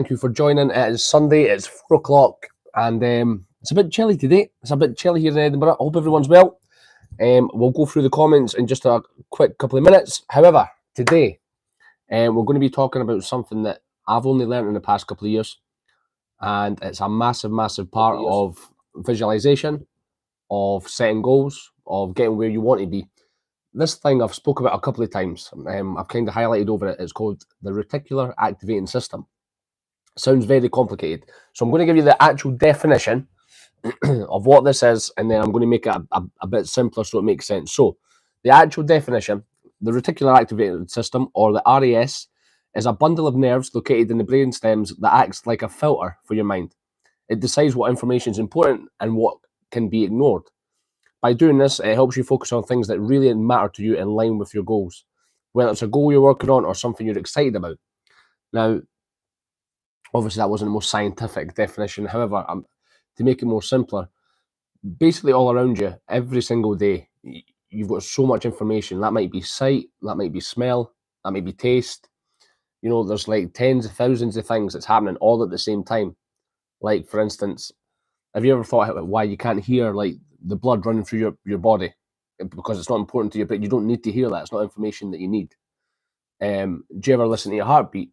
Thank you for joining. It is Sunday, it's 4 o'clock, and it's a bit chilly today. It's a bit chilly here in Edinburgh. I hope everyone's well. We'll go through the comments in just a quick couple of minutes. However, today we're going to be talking about something that I've only learned in the past couple of years, and it's a massive, massive part of visualization, of setting goals, of getting where you want to be. This thing I've spoke about a couple of times. I've kind of highlighted over it. It's called the Reticular Activating System. Sounds very complicated. So I'm going to give you the actual definition of what this is, and then I'm going to make it a bit simpler so it makes sense. So the actual definition, the Reticular Activating System, or the RAS, is a bundle of nerves located in the brain stems that acts like a filter for your mind. It decides what information is important and what can be ignored. By doing this, it helps you focus on things that really matter to you in line with your goals, whether it's a goal you're working on or something you're excited about. Now, obviously, that wasn't the most scientific definition. However, to make it more simpler, basically all around you, every single day, you've got so much information. That might be sight, that might be smell, that might be taste. You know, there's like tens of thousands of things that's happening all at the same time. Like, for instance, have you ever thought why you can't hear like the blood running through your body? Because it's not important to you, but you don't need to hear that. It's not information that you need. Do you ever listen to your heartbeat?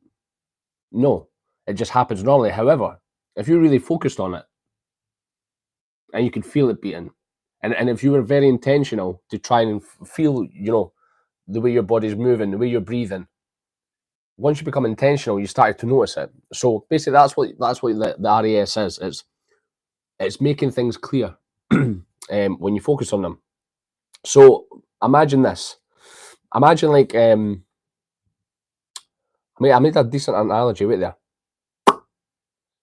No. It just happens normally. However, if you're really focused on it and you can feel it beating, and if you were very intentional to try and feel, you know, the way your body's moving, the way you're breathing, once you become intentional, you start to notice it. So basically, that's what the RAS is. It's making things clear when you focus on them. So imagine this. Imagine like I made a decent analogy right there.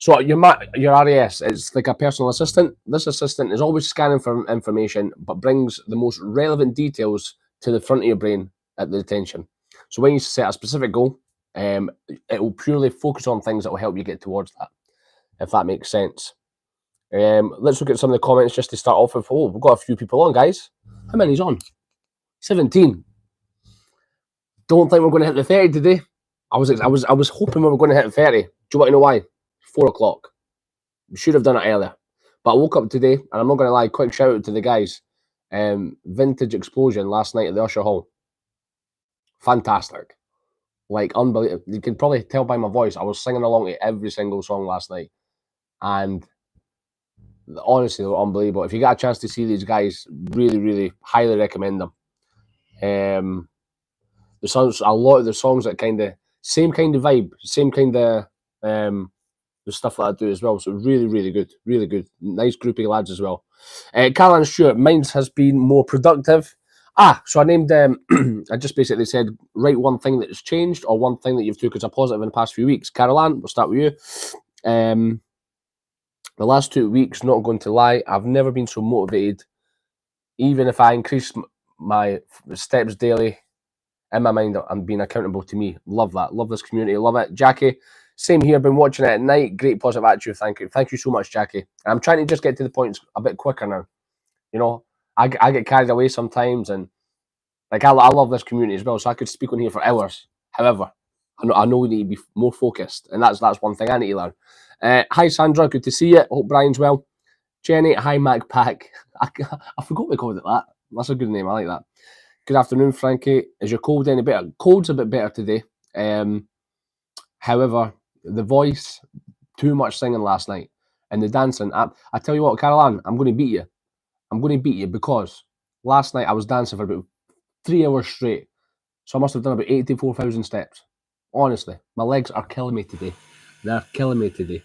So your RAS is like a personal assistant. This assistant is always scanning for information, but brings the most relevant details to the front of your brain at the attention. So when you set a specific goal, it will purely focus on things that will help you get towards that, if that makes sense. Let's look at some of the comments just to start off with. Oh, we've got a few people on, guys. How many's on? 17. Don't think we're going to hit the 30 today. I was hoping we were going to hit 30. Do you want to know why? 4 o'clock. We should have done it earlier. But I woke up today, and I'm not going to lie, quick shout out to the guys. Vintage Explosion last night at the Usher Hall. Fantastic. Like, unbelievable. You can probably tell by my voice, I was singing along to every single song last night. And honestly, they were unbelievable. If you get a chance to see these guys, really, really highly recommend them. The songs, a lot of the songs that kind of, same kind of vibe, same kind of the stuff that I do as well. So really, really good. Really good. Nice group of lads as well. Caroline Stewart, mine has been more productive. So I named I just basically said, write one thing that has changed or one thing that you've took as a positive in the past few weeks. Caroline, we'll start with you. The last 2 weeks, not going to lie, I've never been so motivated. Even if I increase my steps daily, in my mind, I'm being accountable to me. Love that. Love this community. Love it. Jackie, same here. Been watching it at night. Great positive attitude. Thank you. Thank you so much, Jackie. And I'm trying to just get to the points a bit quicker now. You know, I get carried away sometimes, and like I love this community as well. So I could speak on here for hours. However, I know we need to be more focused, and that's one thing I need to learn. Hi Sandra, good to see you. Hope Brian's well. Jenny, hi Mack Pack. I forgot we called it that. That's a good name. I like that. Good afternoon, Frankie. Is your cold any better? Cold's a bit better today. However, the voice, too much singing last night, and the dancing. I tell you what, Caroline, I'm going to beat you. I'm going to beat you because last night I was dancing for about 3 hours straight. So I must have done about 84,000 steps. Honestly, my legs are killing me today. They're killing me today.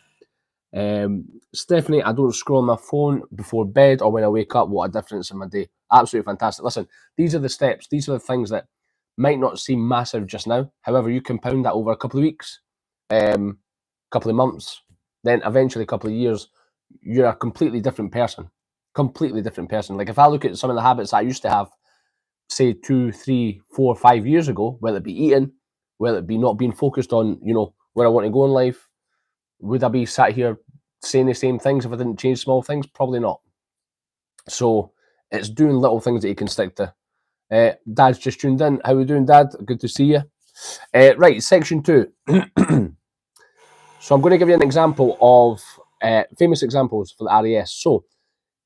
Stephanie, I don't scroll on my phone before bed or when I wake up. What a difference in my day. Absolutely fantastic. Listen, these are the steps. These are the things that might not seem massive just now. However, you compound that over a couple of weeks, couple of months, then eventually a couple of years, you're a completely different person. Completely different person. Like if I look at some of the habits I used to have, say 2, 3, 4, 5 years ago, whether it be eating, whether it be not being focused on, you know, where I want to go in life, would I be sat here saying the same things if I didn't change small things? Probably not. So it's doing little things that you can stick to. Dad's just tuned in. How are we doing, Dad? Good to see you. Right, section 2. So I'm going to give you an example of famous examples for the RAS. So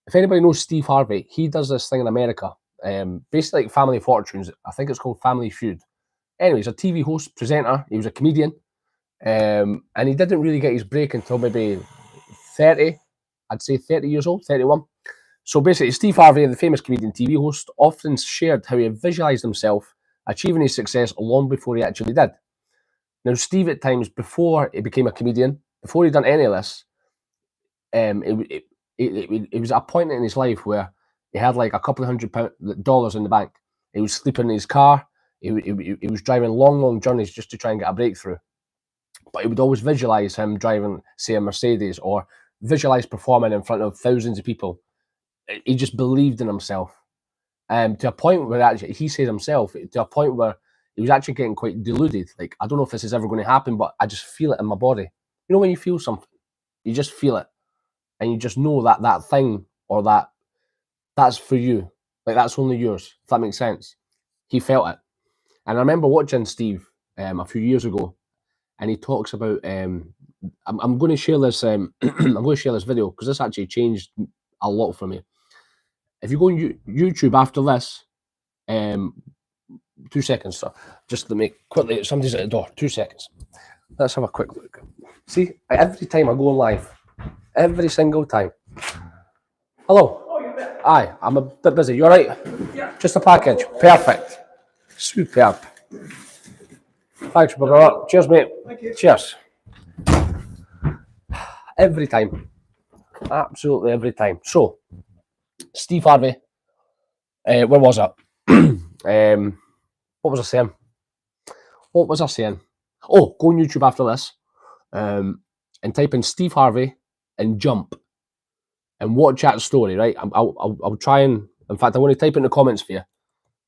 if anybody knows Steve Harvey, he does this thing in America, basically like Family Fortunes. I think it's called Family Feud. Anyway, he's a TV host, presenter. He was a comedian, and he didn't really get his break until maybe 30. I'd say 30 years old, 31. So basically, Steve Harvey, the famous comedian TV host, often shared how he visualised himself achieving his success long before he actually did. Now, Steve, at times, before he became a comedian, before he'd done any of this, it was a point in his life where he had like a couple of $100 in the bank. He was sleeping in his car. He was driving long journeys just to try and get a breakthrough. But he would always visualise him driving, say, a Mercedes, or visualise performing in front of thousands of people. He just believed in himself. To a point where actually, he said himself, to a point where he was actually getting quite deluded. Like, I don't know if this is ever going to happen, but I just feel it in my body. You know, when you feel something, you just feel it. And you just know that that thing or that's for you. Like, that's only yours, if that makes sense. He felt it. And I remember watching Steve a few years ago, and he talks about, I'm going to share this, I'm going to share this video because this actually changed a lot for me. If you go on YouTube after this, 2 seconds, sir. Just let me quickly, somebody's at the door, 2 seconds. Let's have a quick look. See, every time I go on live, every single time. Hello. Oh, you're there. Aye, I'm a bit busy. You all right? Yeah. Just a package. Perfect. Superb. Thanks, brother. Cheers, mate. Thank you. Cheers. Every time. Absolutely every time. So, Steve Harvey. Where was I? What was I saying? Oh, go on YouTube after this and type in Steve Harvey and jump and watch that story, right? I'll try and, in fact, I want to type in the comments for you.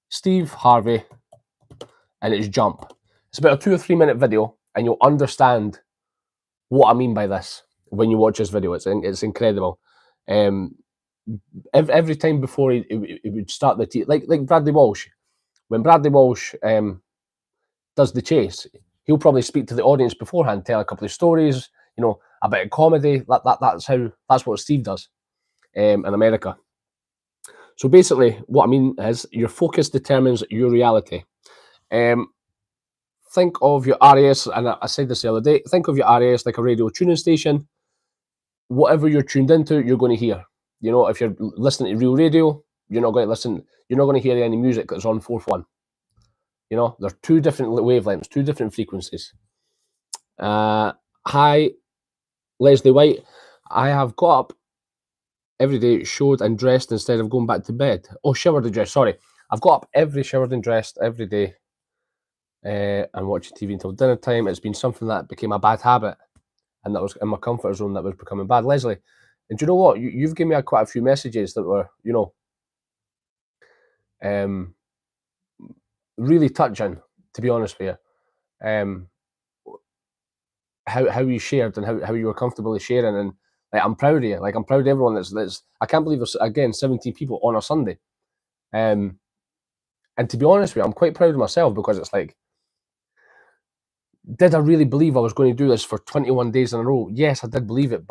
Steve Harvey and it's jump. It's about a 2 or 3 minute video and you'll understand what I mean by this when you watch this video. It's incredible. Every time before he would start the like Bradley Walsh. When Bradley Walsh does the chase, he'll probably speak to the audience beforehand, tell a couple of stories, you know, a bit of comedy. That's what Steve does in America. So basically, what I mean is your focus determines your reality. Think of your RAS, and I said this the other day, think of your RAS like a radio tuning station. Whatever you're tuned into, you're going to hear. You know, if you're listening to real radio, you're not going to hear any music that's on 4.1. You know, they're two different wavelengths, two different frequencies. Hi, Leslie White. I have got up every day, showed and dressed instead of going back to bed. Oh, showered and dressed, sorry. I've got up showered and dressed every day and watching TV until dinner time. It's been something that became a bad habit, and that was in my comfort zone that was becoming bad. Leslie, and do you know what? You've given me quite a few messages that were, you know, really touching, to be honest with you. How you shared and how you were comfortably sharing, and like, I'm proud of you. Like, I'm proud of everyone that's I can't believe there's, again, 17 people on a Sunday. And to be honest with you, I'm quite proud of myself because it's like, did I really believe I was going to do this for 21 days in a row? Yes, I did believe it,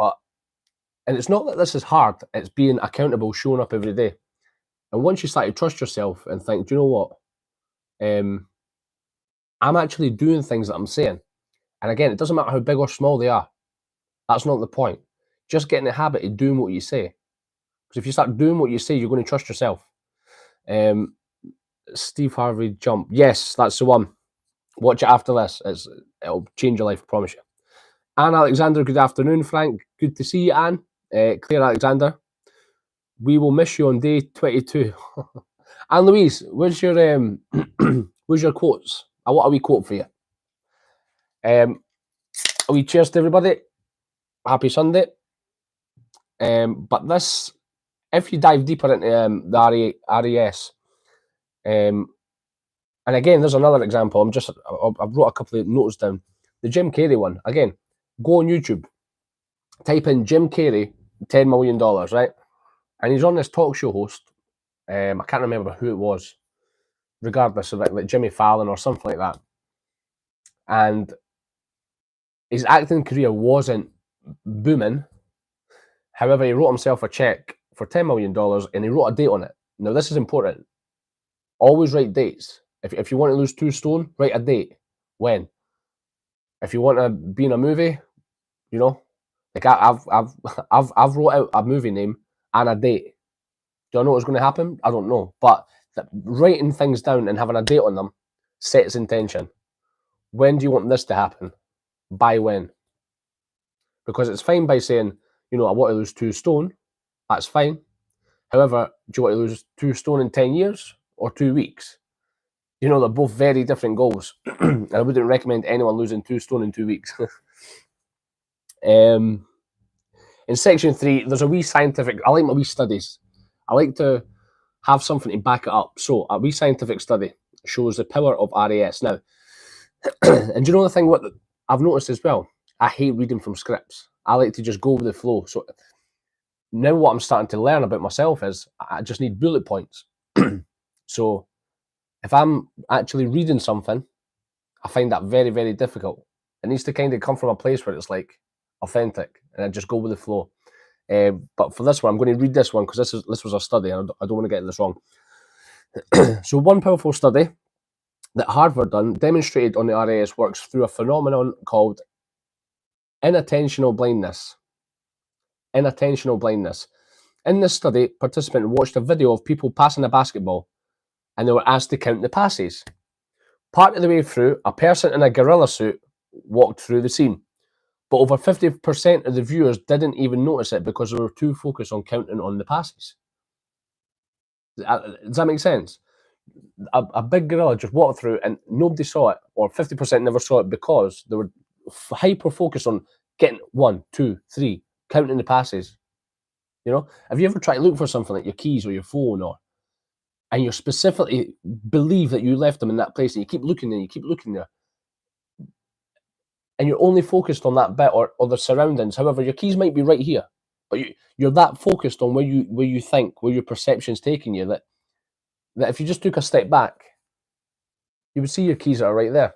and it's not that this is hard, it's being accountable, showing up every day. And once you start to trust yourself and think, do you know what? I'm actually doing things that I'm saying. And again, it doesn't matter how big or small they are. That's not the point. Just get in the habit of doing what you say. Because if you start doing what you say, you're going to trust yourself. Steve Harvey jump. Yes, that's the one. Watch it after this. It'll change your life, I promise you. Anne Alexander, good afternoon, Frank. Good to see you, Anne. Claire Alexander. We will miss you on day 22. Anne Louise, where's your where's your quotes? I want a wee quote for you. A wee cheers to everybody. Happy Sunday. But this, if you dive deeper into the RAS, and again, there's another example. I wrote a couple of notes down. The Jim Carrey one. Again, go on YouTube, type in Jim Carrey, $10 million, right? And he's on this talk show host. I can't remember who it was, regardless of like Jimmy Fallon or something like that. And his acting career wasn't booming. However, he wrote himself a check for $10 million and he wrote a date on it. Now, this is important. Always write dates. If you want to lose 2 stone, write a date. When? If you want to be in a movie, you know, like I've wrote out a movie name and a date. Do I know what's going to happen? I don't know. But writing things down and having a date on them sets intention. When do you want this to happen? By when? Because it's fine by saying, you know, I want to lose 2 stone. That's fine. However, do you want to lose 2 stone in 10 years or 2 weeks? You know, they're both very different goals. And I wouldn't recommend anyone losing 2 stone in 2 weeks. In section 3, there's a wee scientific, I like my wee studies. I like to have something to back it up. So a wee scientific study shows the power of RAS. Now, and do you know the thing what I've noticed as well? I hate reading from scripts. I like to just go with the flow. So now what I'm starting to learn about myself is I just need bullet points. So if I'm actually reading something, I find that very, very difficult. It needs to kind of come from a place where it's like authentic and I just go with the flow. But for this one, I'm going to read this one because this was a study. I don't want to get this wrong. So one powerful study that Harvard done demonstrated on the RAS works through a phenomenon called inattentional blindness. Inattentional blindness. In this study, participants watched a video of people passing a basketball and they were asked to count the passes. Part of the way through, a person in a gorilla suit walked through the scene. But over 50% of the viewers didn't even notice it because they were too focused on counting on the passes. Does that make sense? A big gorilla just walked through and nobody saw it, or 50% never saw it because they were hyper focused on getting 1, 2, 3, counting the passes. You know, have you ever tried to look for something like your keys or your phone, and you specifically believe that you left them in that place, and you keep looking there, you keep looking there, and you're only focused on that bit or the surroundings. However, your keys might be right here, but you're that focused on where you think, where your perception's taking you, that if you just took a step back, you would see your keys that are right there.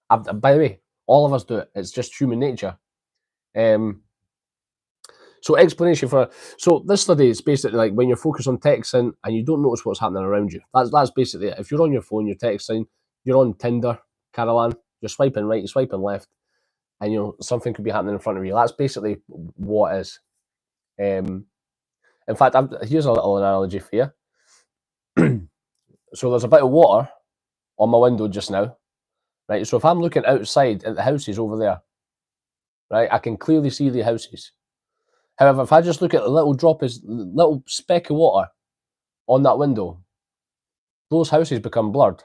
By the way, all of us do it. It's just human nature. So explanation for so this study is basically like when you're focused on texting and you don't notice what's happening around you. That's basically it. If you're on your phone, you're texting, you're on Tinder, Caroline, you're swiping right, you're swiping left, and you know something could be happening in front of you. That's basically what it is. In fact, here's a little analogy for you. So there's a bit of water on my window just now, right? So if I'm looking outside at the houses over there, right, I can clearly see the houses. However, if I just look at the little speck of water on that window, those houses become blurred.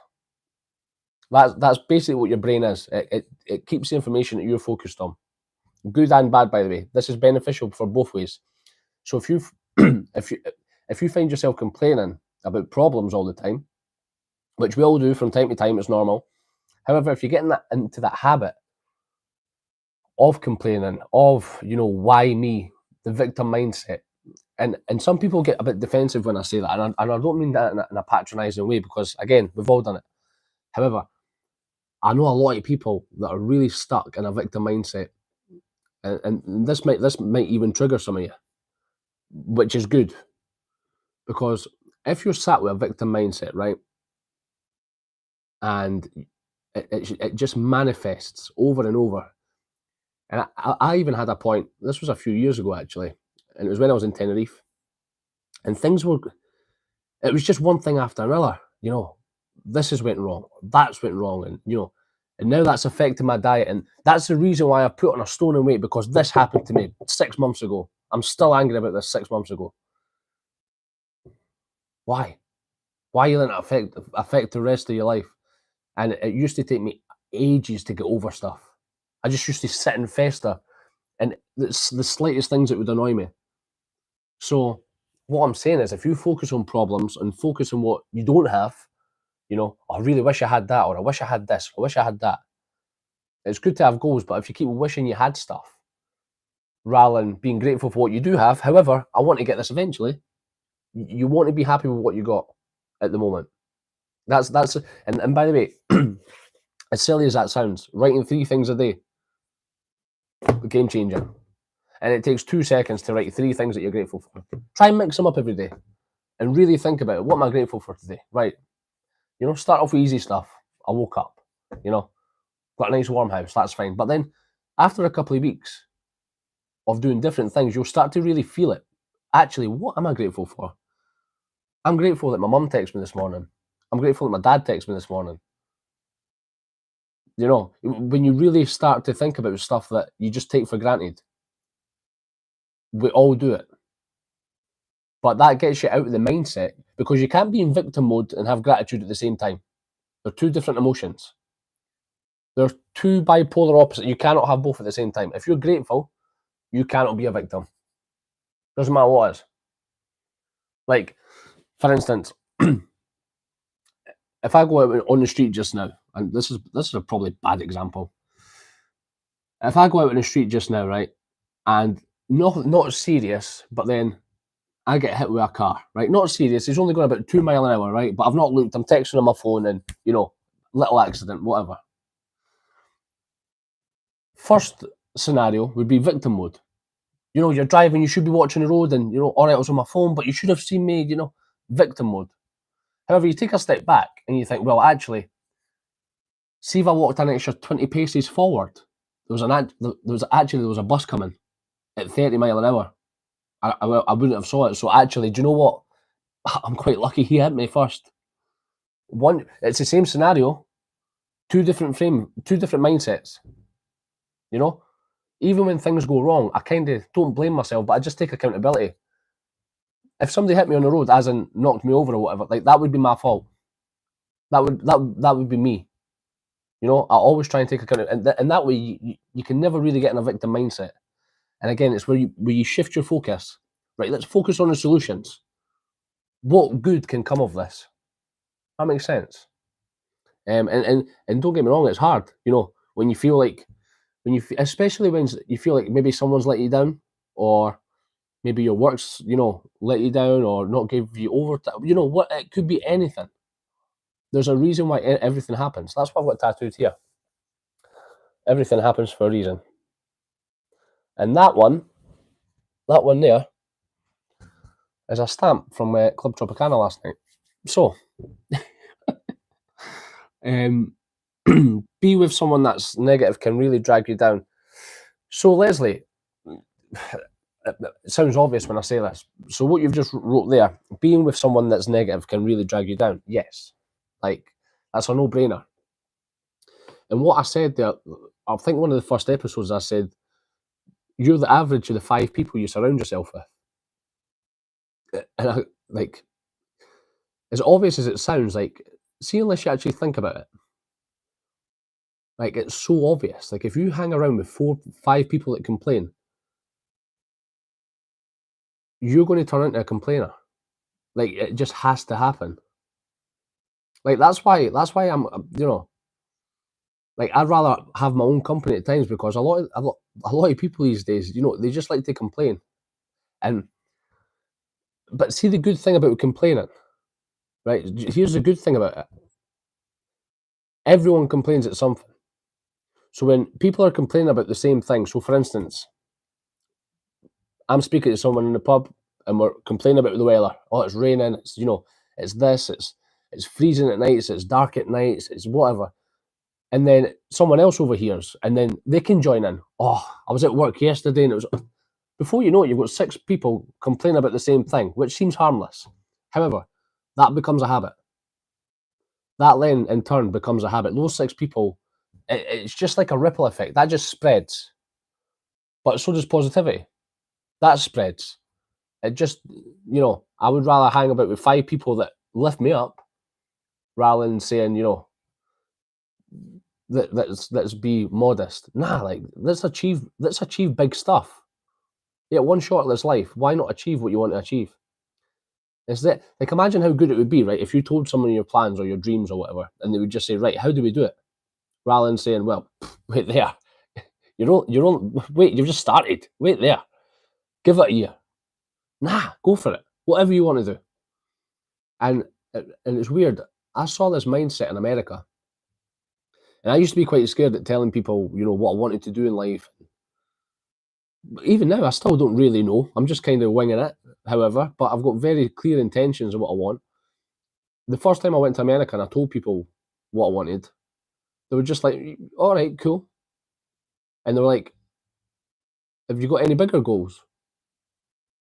That's basically what your brain is. It keeps the information that you're focused on. Good and bad, by the way. This is beneficial for both ways. So if you if you find yourself complaining about problems all the time, which we all do from time to time, it's normal. However, if you're getting into that habit of complaining, of, you know, why me, the victim mindset, and some people get a bit defensive when I say that, and I don't mean that in a patronising way, because again, we've all done it. However, I know a lot of people that are really stuck in a victim mindset, and this might even trigger some of you, which is good, because if you're sat with a victim mindset, right, and it just manifests over and over. And I even had a point, this was a few years ago actually, and it was when I was in Tenerife, and it was just one thing after another, you know, this has went wrong, that's went wrong, and you know, and now that's affecting my diet, and that's the reason why I put on a stone in weight, because this happened to me 6 months ago. I'm still angry about this 6 months ago. Why? Why are you letting it affect the rest of your life? And it used to take me ages to get over stuff. I just used to sit and fester, and it's the slightest things that would annoy me. So what I'm saying is, if you focus on problems and focus on what you don't have, you know, I really wish I had that, or I wish I had this, I wish I had that. It's good to have goals, but if you keep wishing you had stuff, rather than being grateful for what you do have, however, I want to get this eventually, you want to be happy with what you got at the moment. And by the way, as silly as that sounds, writing 3 things a day game changer. And it takes 2 seconds to write 3 things that you're grateful for. Try and mix them up every day and really think about it. What am I grateful for today? Right. You know, start off with easy stuff. I woke up, you know, got a nice warm house. That's fine. But then after a couple of weeks of doing different things, you'll start to really feel it. Actually, what am I grateful for? I'm grateful that my mum texted me this morning. I'm grateful that my dad texted me this morning. You know, when you really start to think about stuff that you just take for granted, we all do it. But that gets you out of the mindset because you can't be in victim mode and have gratitude at the same time. They're 2 different emotions. They're 2 bipolar opposites. You cannot have both at the same time. If you're grateful, you cannot be a victim. Doesn't matter what it is. Like, for instance, if I go out on the street just now, and this is a probably bad example. If I go out on the street just now, right, and not serious, but then I get hit with a car, right? Not serious. He's only going about 2 miles an hour, right? But I've not looked. I'm texting on my phone, and you know, little accident, whatever. First scenario would be victim mode. You know, you're driving, you should be watching the road, and you know, all right, I was on my phone, but you should have seen me. You know, victim mode. However, you take a step back and you think, well, actually, see if I walked an extra 20 paces forward, there was a bus coming at 30 miles an hour. I wouldn't have saw it. So actually, do you know what? I'm quite lucky he hit me first. It's the same scenario, 2 different mindsets. You know, even when things go wrong, I kind of don't blame myself, but I just take accountability. If somebody hit me on the road, as in knocked me over or whatever, like that would be my fault. That would be me. You know, I always try and take account, and that way you can never really get in a victim mindset. And again, it's where you shift your focus. Right, let's focus on the solutions. What good can come of this? That makes sense. And don't get me wrong, it's hard. You know, when you feel like especially when you feel like maybe someone's let you down, or maybe your work's, you know, let you down or not give you overtime. You know what? It could be anything. There's a reason why everything happens. That's why I've got tattooed here. Everything happens for a reason. And that one there is a stamp from Club Tropicana last night. So, be with someone that's negative can really drag you down. So, Leslie, it sounds obvious when I say this. So what you've just wrote there, being with someone that's negative can really drag you down. Yes. Like, that's a no-brainer. And what I said there, I think one of the first episodes I said, you're the average of the 5 people you surround yourself with. And like, as obvious as it sounds, like, see, unless you actually think about it. Like, it's so obvious. Like, if you hang around with 4, 5 people that complain, you're going to turn into a complainer. Like, it just has to happen. Like, that's why I'm, you know, like, I'd rather have my own company at times, because a lot of people these days, you know, they just like to complain. But see the good thing about complaining, right? Here's the good thing about it. Everyone complains at something. So when people are complaining about the same thing, so for instance, I'm speaking to someone in the pub and we're complaining about the weather. Oh, it's raining. It's, you know, it's this. It's freezing at nights. It's dark at nights. It's whatever. And then someone else overhears, and then they can join in. Oh, I was at work yesterday, and it was. Before you know it, you've got 6 people complaining about the same thing, which seems harmless. However, that becomes a habit. That then, in turn, becomes a habit. Those 6 people, it's just like a ripple effect. That just spreads. But so does positivity. That spreads. It just, you know, I would rather hang about with 5 people that lift me up rather than saying, you know, let's be modest. Nah, like, let's achieve big stuff. Yeah, one shot of this life. Why not achieve what you want to achieve? Is that, like, imagine how good it would be, right, if you told someone your plans or your dreams or whatever, and they would just say, right, how do we do it? Rather than saying, well, wait there. Wait, you've just started. Wait there. Give it a year. Nah, go for it. Whatever you want to do. And it's weird. I saw this mindset in America. And I used to be quite scared at telling people, you know, what I wanted to do in life. even now, I still don't really know. I'm just kind of winging it, however, but I've got very clear intentions of what I want. The first time I went to America and I told people what I wanted, they were just like, all right, cool. And they were like, have you got any bigger goals?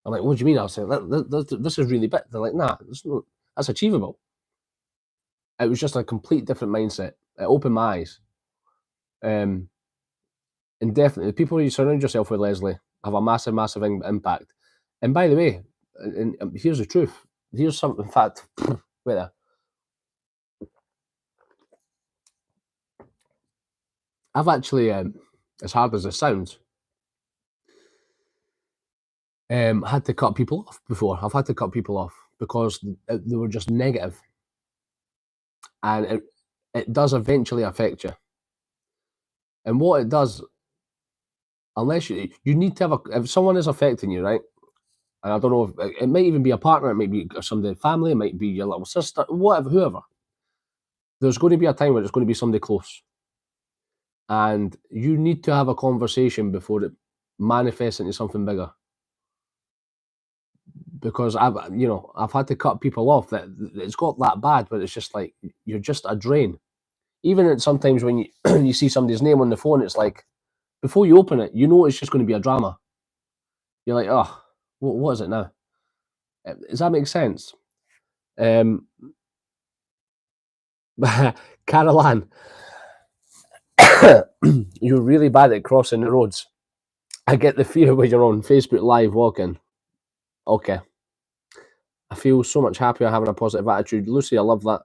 I'm like, what do you mean? I was saying, this is really big. They're like, nah, that's achievable. It was just a complete different mindset. It opened my eyes. And definitely, the people you surround yourself with, Leslie, have a massive, massive impact. And by the way, and here's the truth. Here's something, in fact, wait there. I've actually, as hard as it sounds, had to cut people off before. I've had to cut people off because they were just negative. And it does eventually affect you. And what it does, unless you need to have if someone is affecting you, right? And I don't know if it might even be a partner, it might be somebody in family, it might be your little sister, whatever, whoever. There's going to be a time where it's going to be somebody close. And you need to have a conversation before it manifests into something bigger. Because I've had to cut people off that it's got that bad, but it's just like you're just a drain. Even sometimes when you you see somebody's name on the phone, it's like before you open it, you know it's just going to be a drama. You're like, oh, what is it now? Does that make sense? Carol Ann, you're really bad at crossing the roads. I get the fear when you're on Facebook Live walking. Okay. I feel so much happier having a positive attitude. Lucy, I love that.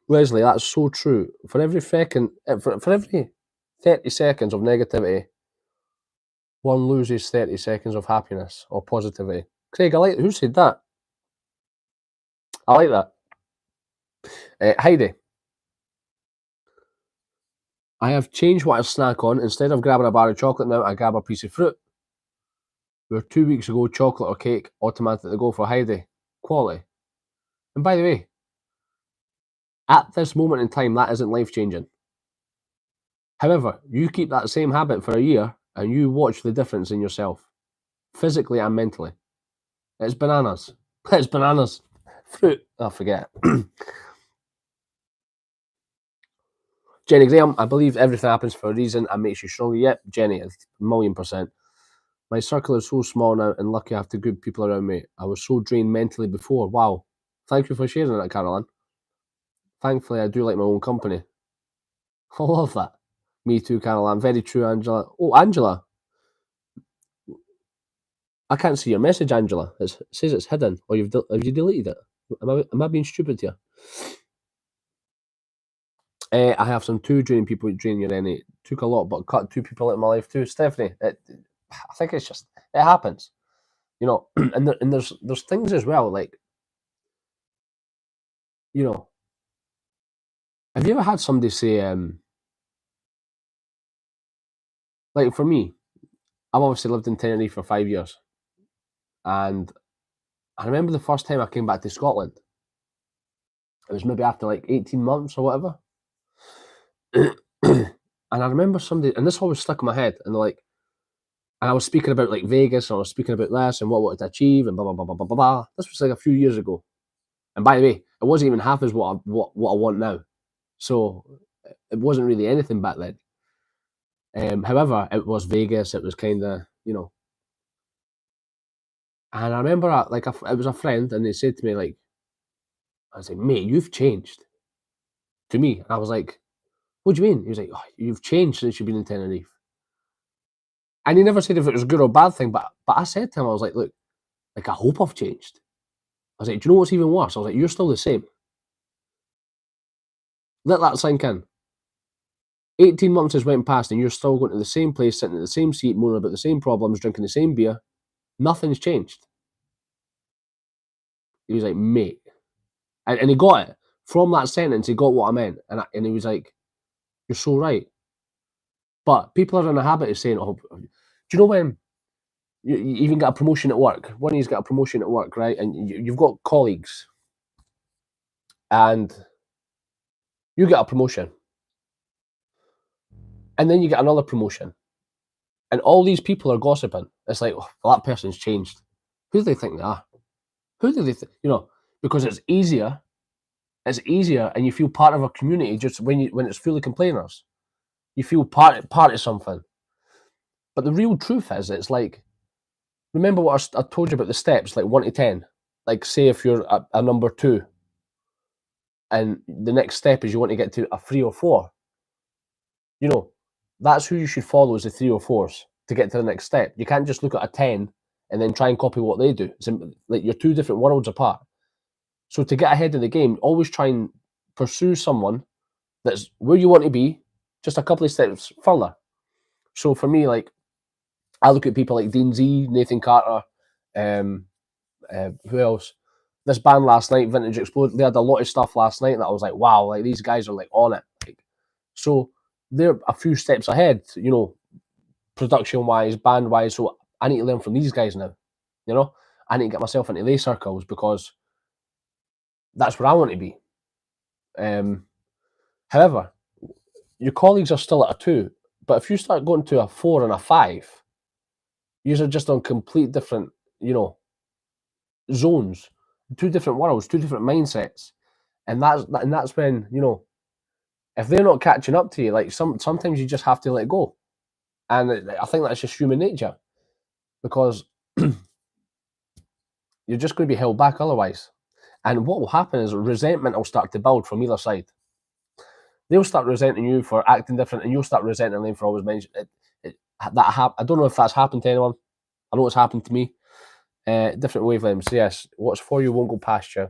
Leslie, that's so true. For every second, for every 30 seconds of negativity, one loses 30 seconds of happiness or positivity. Craig, I like who said that? I like that. Heidi, I have changed what I snack on. Instead of grabbing a bar of chocolate now, I grab a piece of fruit. Where 2 weeks ago, chocolate or cake automatically go for Heidi. Quality. And by the way, at this moment in time, that isn't life-changing. However, you keep that same habit for a year and you watch the difference in yourself, physically and mentally. It's bananas. It's bananas. Fruit. I forget. Jenny Graham, I believe everything happens for a reason and makes you stronger. Yep, Jenny, 1,000,000%. My circle is so small now and lucky I have the good people around me. I was so drained mentally before. Wow. Thank you for sharing that, Caroline. Thankfully, I do like my own company. I love that. Me too, Caroline. Very true, Angela. Oh, Angela. I can't see your message, Angela. It says it's hidden. Or have you deleted it? Am I being stupid here? I have some two draining people draining your energy. Took a lot, but cut 2 people out of my life too. Stephanie, I think it's just, it happens. You know, and there's things as well, like, you know, have you ever had somebody say, like for me, I've obviously lived in Tenerife for 5 years. And I remember the first time I came back to Scotland. It was maybe after like 18 months or whatever. And I remember somebody, and this always stuck in my head, and they're like, and I was speaking about like Vegas, and I was speaking about this and what I wanted to achieve, and blah blah blah blah blah blah blah. This was like a few years ago. And by the way, it wasn't even half as what I want now. So it wasn't really anything back then. However, it was Vegas. It was kind of, you know. And I remember, it was a friend, and they said to me, like, I was like, mate, you've changed. To me, and I was like, what do you mean? He was like, oh, you've changed since you've been in Tenerife. And he never said if it was a good or bad thing, but I said to him, I was like, look, like, I hope I've changed. I was like, do you know what's even worse? I was like, you're still the same. Let that sink in. 18 months has went past and you're still going to the same place, sitting in the same seat, moaning about the same problems, drinking the same beer. Nothing's changed. He was like, mate. And he got it. From that sentence, he got what I meant. And he was like, you're so right. But people are in a habit of saying, oh, do you know when you even get a promotion at work? One of you's got a promotion at work, right? And you've got colleagues. And you get a promotion. And then you get another promotion. And all these people are gossiping. It's like, oh, well, that person's changed. Who do they think they are? Who do they think? Because it's easier. It's easier, and you feel part of a community just when it's full of complainers. You feel part of something. But the real truth is, it's like, remember what I told you about the steps, like 1 to 10. Like, say if you're a number 2, and the next step is you want to get to a 3 or 4. That's who you should follow, is the 3 or 4s to get to the next step. You can't just look at a 10 and then try and copy what they do. It's like you're 2 different worlds apart. So to get ahead of the game, always try and pursue someone that's where you want to be, just a couple of steps further. So for me, like, I look at people like Dean Z, Nathan Carter, who else? This band last night, Vintage Explode, they had a lot of stuff last night that I was like, wow, like these guys are like on it. So they're a few steps ahead, production-wise, band-wise. So I need to learn from these guys now. I need to get myself into their circles because that's where I want to be. However, your colleagues are still at a 2, but if you start going to a 4 and a 5, you're just on complete different, zones, 2 different worlds, 2 different mindsets, and that's when if they're not catching up to you, like sometimes you just have to let go, and I think that's just human nature, because you're just going to be held back otherwise. And what will happen is resentment will start to build from either side. They'll start resenting you for acting different, and you'll start resenting them for always mentioning it. I don't know if that's happened to anyone. I know it's happened to me. Different wavelengths, yes. What's for you won't go past you.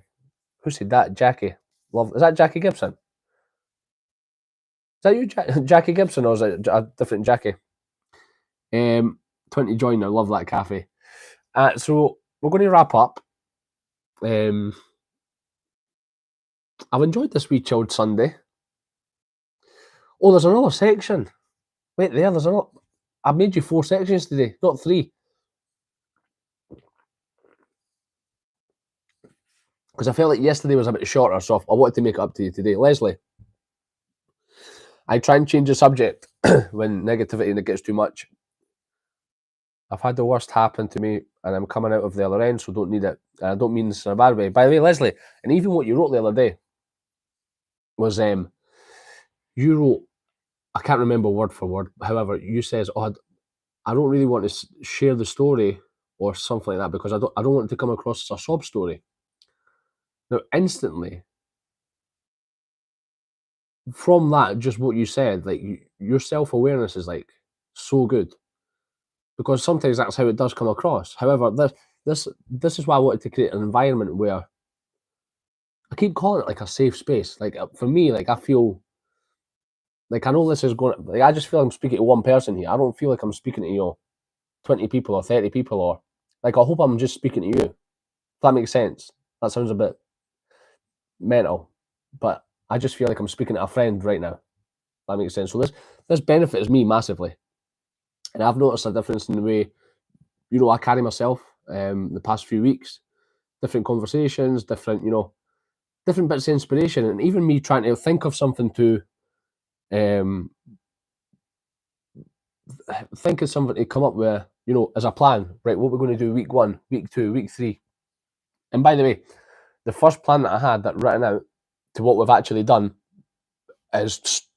Who said that? Jackie. Is that Jackie Gibson? Is that you, Jackie Gibson, or is it a different Jackie? 20 join. I love that cafe. So we're going to wrap up. I've enjoyed this wee chilled Sunday. Oh, there's another section. Wait there, there's another. I've made you 4 sections today, not 3. Because I felt like yesterday was a bit shorter, so I wanted to make it up to you today. Leslie, I try and change the subject when negativity gets too much. I've had the worst happen to me, and I'm coming out of the other end, so don't need it. I don't mean this in a bad way. By the way, Leslie, and even what you wrote the other day was, you wrote, I can't remember word for word, however, you says, oh, I don't really want to share the story or something like that because I don't want it to come across as a sob story. Now, instantly, from that, just what you said, like your self-awareness is like so good, because sometimes that's how it does come across. However, this is why I wanted to create an environment where I keep calling it like a safe space. Like for me, like I feel like I know this is going. Like I just feel I'm speaking to one person here. I don't feel like I'm speaking to 20 people or 30 people, or like I hope I'm just speaking to you. If that makes sense. That sounds a bit mental, but I just feel like I'm speaking to a friend right now. That makes sense. So this benefits me massively, and I've noticed a difference in the way I carry myself. The past few weeks, different conversations, different different bits of inspiration, and even me trying to think of something to think of something to come up with, as a plan. Right, what we're going to do week 1, week 2, week 3. And by the way, the first plan that I had that written out to what we've actually done is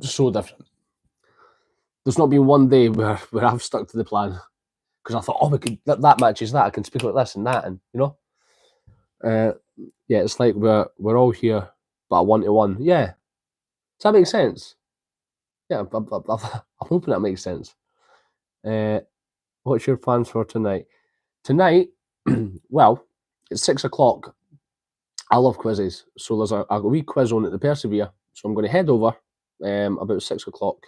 so different. There's not been one day where I've stuck to the plan because I thought, oh, we could that matches that. I can speak like this and that, and yeah, it's like we're all here, but a 1-to-1. Yeah, does that make sense? Yeah, I'm hoping that makes sense. What's your plans for tonight? Tonight, well, it's 6 o'clock. I love quizzes, so there's a wee quiz on at the Persevere. So I'm going to head over about 6 o'clock,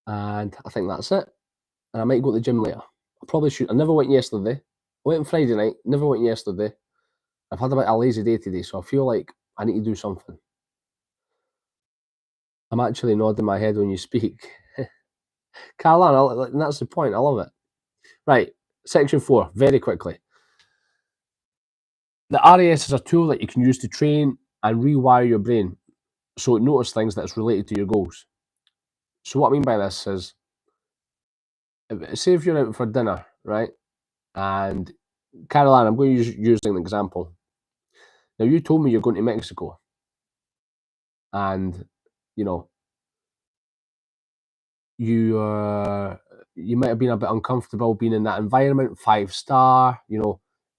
and I think that's it. And I might go to the gym later. I probably should. I never went yesterday. I went on Friday night. Never went yesterday. I've had a bit of a lazy day today, so I feel like I need to do something. I'm actually nodding my head when you speak. Caroline, and that's the point. I love it. Right, section 4, very quickly. The RAS is a tool that you can use to train and rewire your brain so it notices things that's related to your goals. So what I mean by this is say if you're out for dinner, right? And Caroline, I'm going to use an example. Now, you told me you're going to Mexico, and you know you might have been a bit uncomfortable being in that environment. 5-star,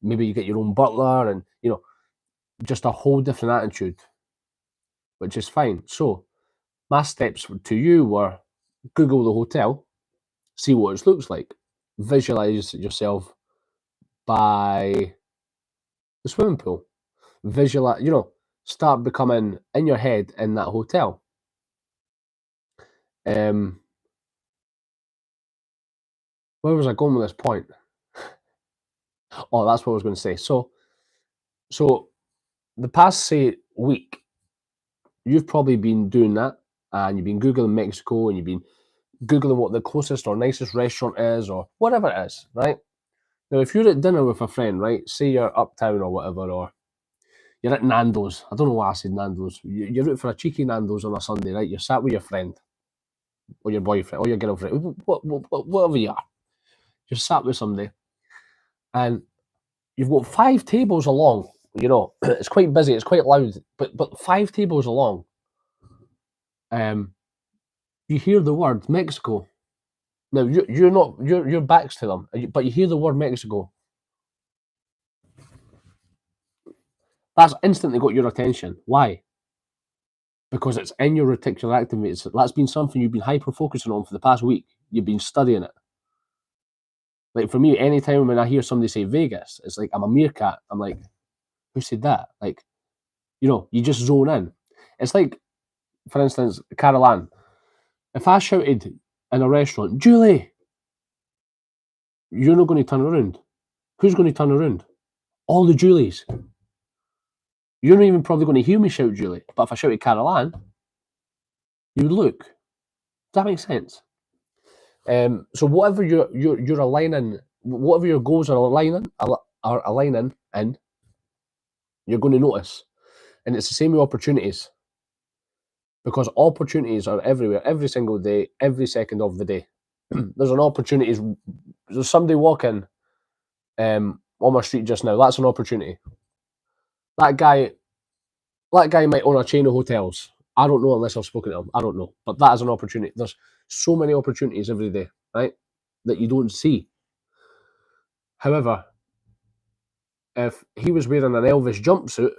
maybe you get your own butler, and just a whole different attitude, which is fine. So my steps to you were Google the hotel, see what it looks like, visualize yourself by the swimming pool, visualize, start becoming in your head in that hotel. Where was I going with this point? Oh, that's what I was going to say. So the past, say, week, you've probably been doing that, and you've been Googling Mexico, and you've been Googling what the closest or nicest restaurant is, or whatever it is, right? Now, if you're at dinner with a friend, right, say you're uptown or whatever, or you're at Nando's. I don't know why I said Nando's. You're out for a cheeky Nando's on a Sunday, right? You're sat with your friend, or your boyfriend, or your girlfriend, whatever you are. You're sat with somebody, and you've got 5 tables along. It's quite busy, it's quite loud, but 5 tables along. You hear the word Mexico. Now your back's to them, but you hear the word Mexico. That's instantly got your attention. Why? Because it's in your reticular activator. That's been something you've been hyper focusing on for the past week. You've been studying it. Like for me, anytime when I hear somebody say Vegas, it's like I'm a meerkat. I'm like, who said that? Like, you just zone in. It's like, for instance, Caroline. If I shouted in a restaurant, Julie, you're not going to turn around. Who's going to turn around? All the Julies. You're not even probably going to hear me shout Julie. But if I shouted Caroline, you would look. Does that make sense? So whatever you're aligning, whatever your goals are aligning in, you're going to notice. And it's the same with opportunities. Because opportunities are everywhere, every single day, every second of the day. There's an opportunity. There's somebody walking on my street just now. That's an opportunity. That guy might own a chain of hotels. I don't know unless I've spoken to him. I don't know. But that is an opportunity. There's so many opportunities every day, right, that you don't see. However, if he was wearing an Elvis jumpsuit,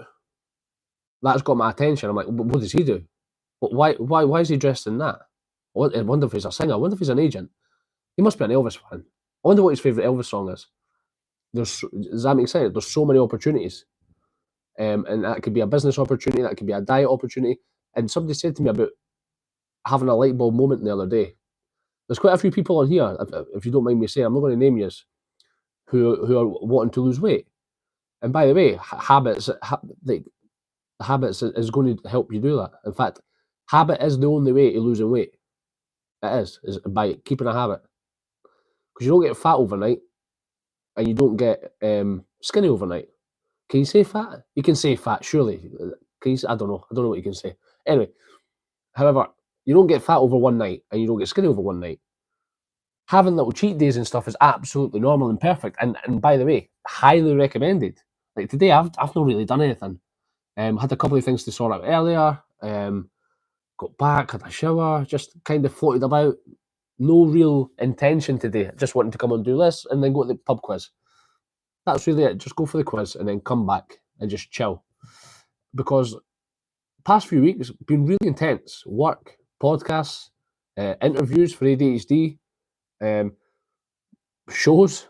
that's got my attention. I'm like, what does he do? Why is he dressed in that? I wonder if he's a singer. I wonder if he's an agent. He must be an Elvis fan. I wonder what his favourite Elvis song is. Does that make sense? There's so many opportunities. And that could be a business opportunity, that could be a diet opportunity. And somebody said to me about having a light bulb moment the other day. There's quite a few people on here, if you don't mind me saying, I'm not going to name you, who are wanting to lose weight. And by the way, habits is going to help you do that. In fact, habit is the only way to losing weight. It is by keeping a habit. Because you don't get fat overnight, and you don't get skinny overnight. Can you say fat? You can say fat, surely. Can you? I don't know what you can say. Anyway, however, you don't get fat over one night, and you don't get skinny over one night. Having little cheat days and stuff is absolutely normal and perfect. And by the way, highly recommended. Like today, I've not really done anything. Had a couple of things to sort out earlier. Got back, had a shower, just kind of floated about. No real intention today. Just wanting to come and do this, and then go to the pub quiz. That's really it. Just go for the quiz and then come back and just chill. Because past few weeks been really intense. Work, podcasts, interviews for ADHD, shows.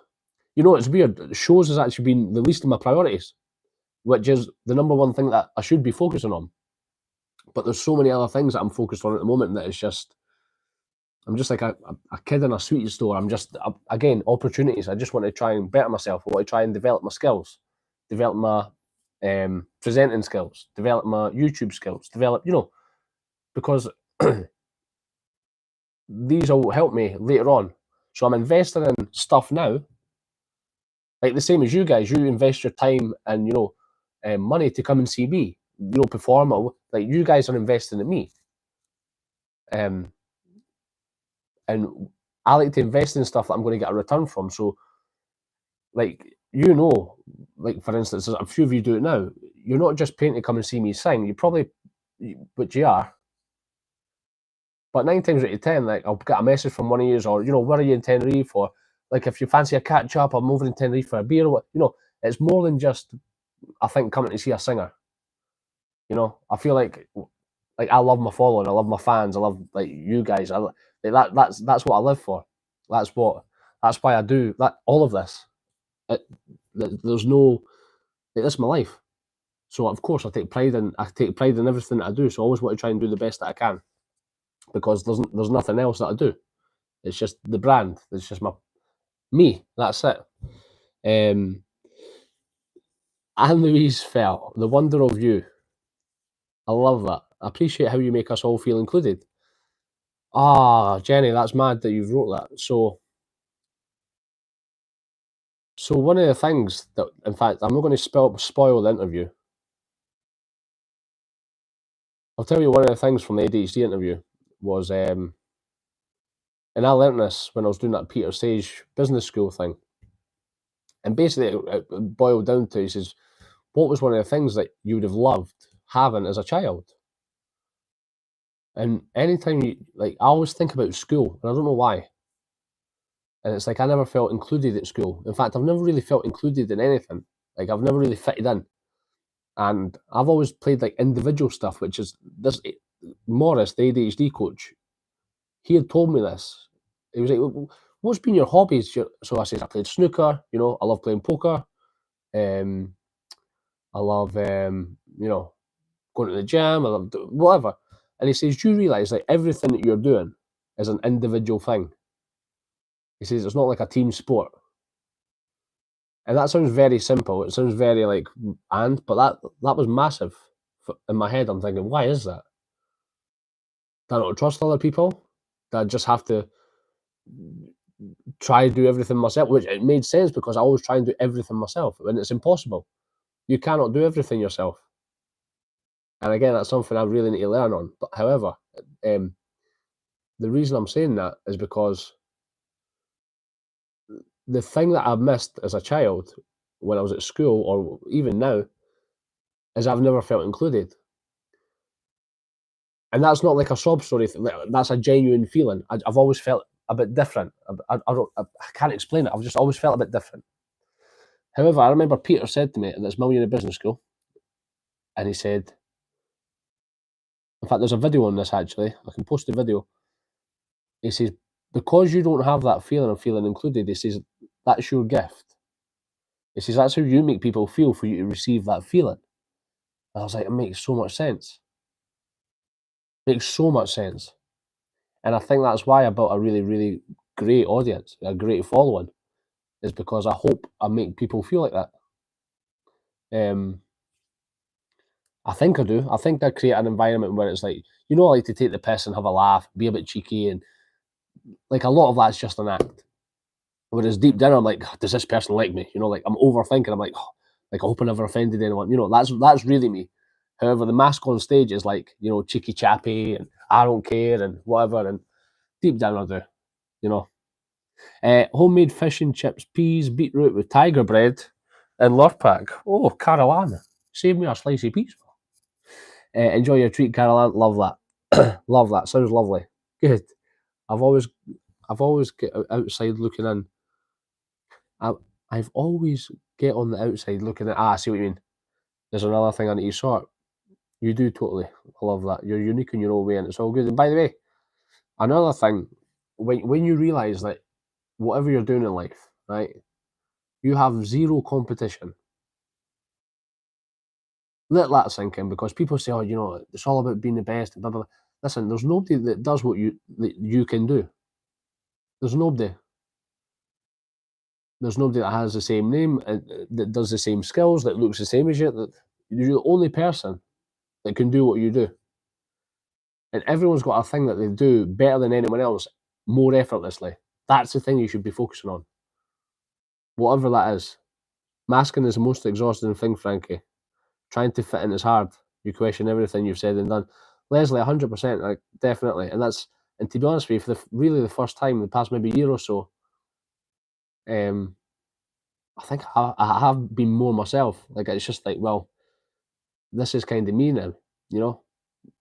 It's weird. Shows has actually been the least of my priorities, which is the number one thing that I should be focusing on. But there's so many other things that I'm focused on at the moment that it's just, I'm just like a kid in a sweet store. I'm just, again, opportunities. I just want to try and better myself. I want to try and develop my skills, develop my presenting skills, develop my YouTube skills, because these will help me later on. So I'm investing in stuff now, like the same as you guys. You invest your time and money to come and see me, perform. Like you guys are investing in me, and I like to invest in stuff that I'm going to get a return from. So, like, you know, like, for instance, a few of you do it now. You're not just paying to come and see me sing. You probably, which you are. But 9 times out of 10, like, I'll get a message from one of you, or, you know, where are you in Tenerife? Or, like, if you fancy a catch up, I'm over in Tenerife for a beer. Or what, you know, it's more than just, I think, coming to see a singer. You know, I feel like I love my following, I love my fans, I love, like, you guys. That's what I live for. That's why I do that. All of this. There's no, like, this is my life. So of course I take pride in everything that I do. So I always want to try and do the best that I can, because there's nothing else that I do. It's just the brand. It's just me. That's it. Anne Louise felt the wonder of you. I love that. I appreciate how you make us all feel included. Ah, Jenny, that's mad that you've wrote that. So one of the things that, in fact, I'm not going to spoil the interview. I'll tell you one of the things from the ADHD interview was, and I learnt this when I was doing that Peter Sage business school thing. And basically it boiled down to, he says, what was one of the things that you would have loved having as a child? And anytime I always think about school, and I don't know why. And it's like I never felt included at school. In fact, I've never really felt included in anything. Like, I've never really fitted in. And I've always played, like, individual stuff, which is this. Morris, the ADHD coach, he had told me this. He was like, what's been your hobbies? So I said, I played snooker, you know, I love playing poker. I love, you know, going to the gym, I love whatever. And he says, do you realise that everything that you're doing is an individual thing? He says, it's not like a team sport. And that sounds very simple. It sounds very but that was massive in my head. I'm thinking, why is that? Do I not trust other people? Do I just have to try to do everything myself? Which it made sense, because I always try and do everything myself, and it's impossible. You cannot do everything yourself. And again, that's something I really need to learn on. But however, the reason I'm saying that is because the thing that I've missed as a child when I was at school, or even now, is I've never felt included. And that's not like a sob story. That's a genuine feeling. I've always felt a bit different. I can't explain it. I've just always felt a bit different. However, I remember Peter said to me at this Millionaire Business School, and he said, in fact, there's a video on this actually. I can post the video. He says, because you don't have that feeling of feeling included, he says, that's your gift. He says, that's how you make people feel, for you to receive that feeling. And I was like, it makes so much sense. It makes so much sense. And I think that's why I built a really, really great audience, a great following, is because I hope I make people feel like that. I think I do. I think I create an environment where it's like, you know, I like to take the piss and have a laugh, be a bit cheeky, and like a lot of that's just an act. Whereas deep down, I'm like, does this person like me? You know, like I'm overthinking. I'm like, oh, like I hope I never offended anyone. You know, that's really me. However, the mask on stage is like, you know, cheeky chappy and I don't care and whatever. And deep down, I do. You know, homemade fish and chips, peas, beetroot with tiger bread, and Lurpak. Oh, Caroline, save me a slice of pizza. Enjoy your treat, Caroline. Love that. Love that. Sounds lovely. Good. I've always get outside looking in. I've always get on the outside looking at. I see what you mean. There's another thing I need to sort. You do totally. I love that. You're unique in your own way, and it's all good. And by the way, another thing, when you realise that whatever you're doing in life, right, you have zero competition. Let that sink in, because people say, oh, you know, it's all about being the best, and blah, blah, blah. Listen, there's nobody that does what you can do. There's nobody. There's nobody that has the same name, that does the same skills, that looks the same as you. You're the only person that can do what you do. And everyone's got a thing that they do better than anyone else, more effortlessly. That's the thing you should be focusing on. Whatever that is. Masking is the most exhausting thing, Frankie. Trying to fit in is hard. You question everything you've said and done. Leslie, 100%, like, definitely. And that's And to be honest with you, for really the first time in the past maybe year or so, I think I have been more myself. Like, it's just like, well, this is kind of me now, you know?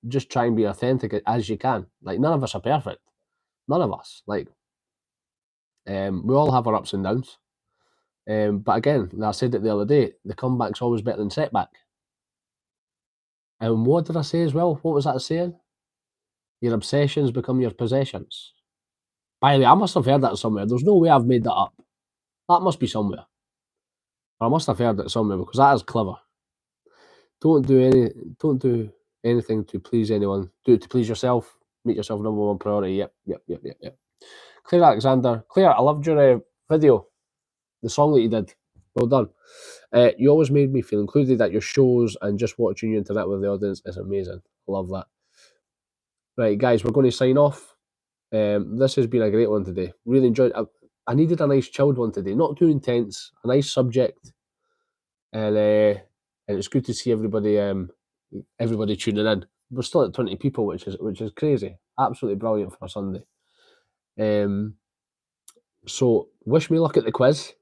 Just try and be authentic as you can. Like, none of us are perfect. None of us. Like, we all have our ups and downs. But again, I said it the other day, the comeback's always better than setback. And what did I say as well? What was that saying? Your obsessions become your possessions. By the way, I must have heard that somewhere. There's no way I've made that up. That must be somewhere. I must have heard it somewhere because that is clever. Don't do anything to please anyone. Do it to please yourself. Make yourself number one priority. Yep. Claire Alexander. Claire, I loved your video. The song that you did. Well done. You always made me feel included at your shows, and just watching you interact with the audience is amazing. I love that. Right, guys, we're going to sign off. This has been a great one today. Really enjoyed it. I needed a nice chilled one today. Not too intense. A nice subject. And it's good to see everybody tuning in. We're still at 20 people, which is crazy. Absolutely brilliant for a Sunday. So wish me luck at the quiz.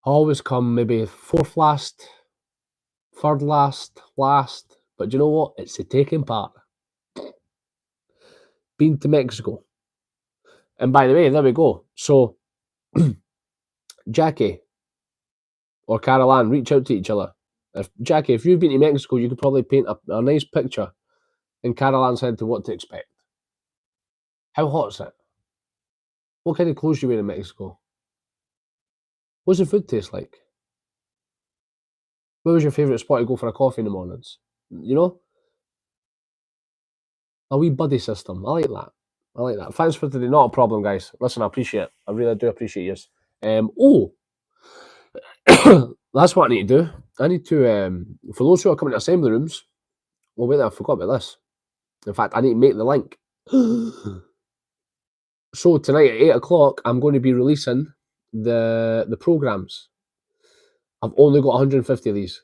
I always come maybe fourth last, third last, but you know what? It's the taking part. Been to Mexico. And by the way, there we go. So Jackie or Carol Ann, reach out to each other. Jackie, if you've been to Mexico, you could probably paint a nice picture in Carol Ann's head to what to expect. How hot is it? What kind of clothes do you wear in Mexico? What's the food taste like? Where was your favourite spot to go for a coffee in the mornings? You know? A wee buddy system. I like that. Thanks for today. Not a problem, guys. Listen, I appreciate it. I really do appreciate yours. That's what I need to do. I need to, for those who are coming to assembly rooms, well, wait, I forgot about this. In fact, I need to make the link. So tonight at 8 o'clock, I'm going to be releasing the programs. I've only got 150 of these.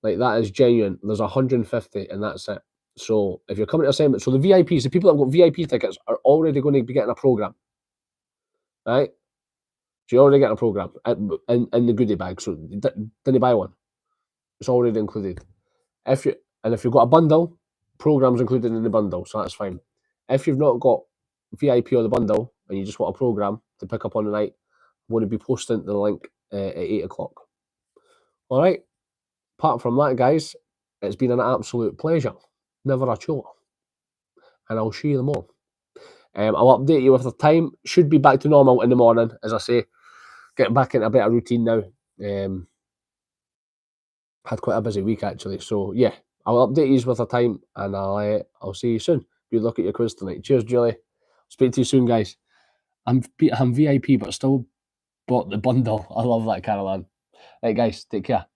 Like, that is genuine. There's 150 and that's it. So if you're coming to assembly, so the VIPs, the people that have got VIP tickets are already going to be getting a program. Right? So you're already getting a program in the goodie bag. So didn't buy one. It's already included. If you've got a bundle, program's included in the bundle, so that's fine. If you've not got VIP or the bundle and you just want a program to pick up on the night, I'm going to be posting the link at 8 o'clock. All right. Apart from that, guys, it's been an absolute pleasure. Never a chore. And I'll see you tomorrow. I'll update you with the time. Should be back to normal in the morning, as I say. Getting back into a better routine now. Had quite a busy week, actually. So, yeah, I'll update you with the time, and I'll see you soon. Good luck at your quiz tonight. Cheers, Julie. Speak to you soon, guys. I'm VIP, but still bought the bundle. I love that, Caroline. Right, guys, take care.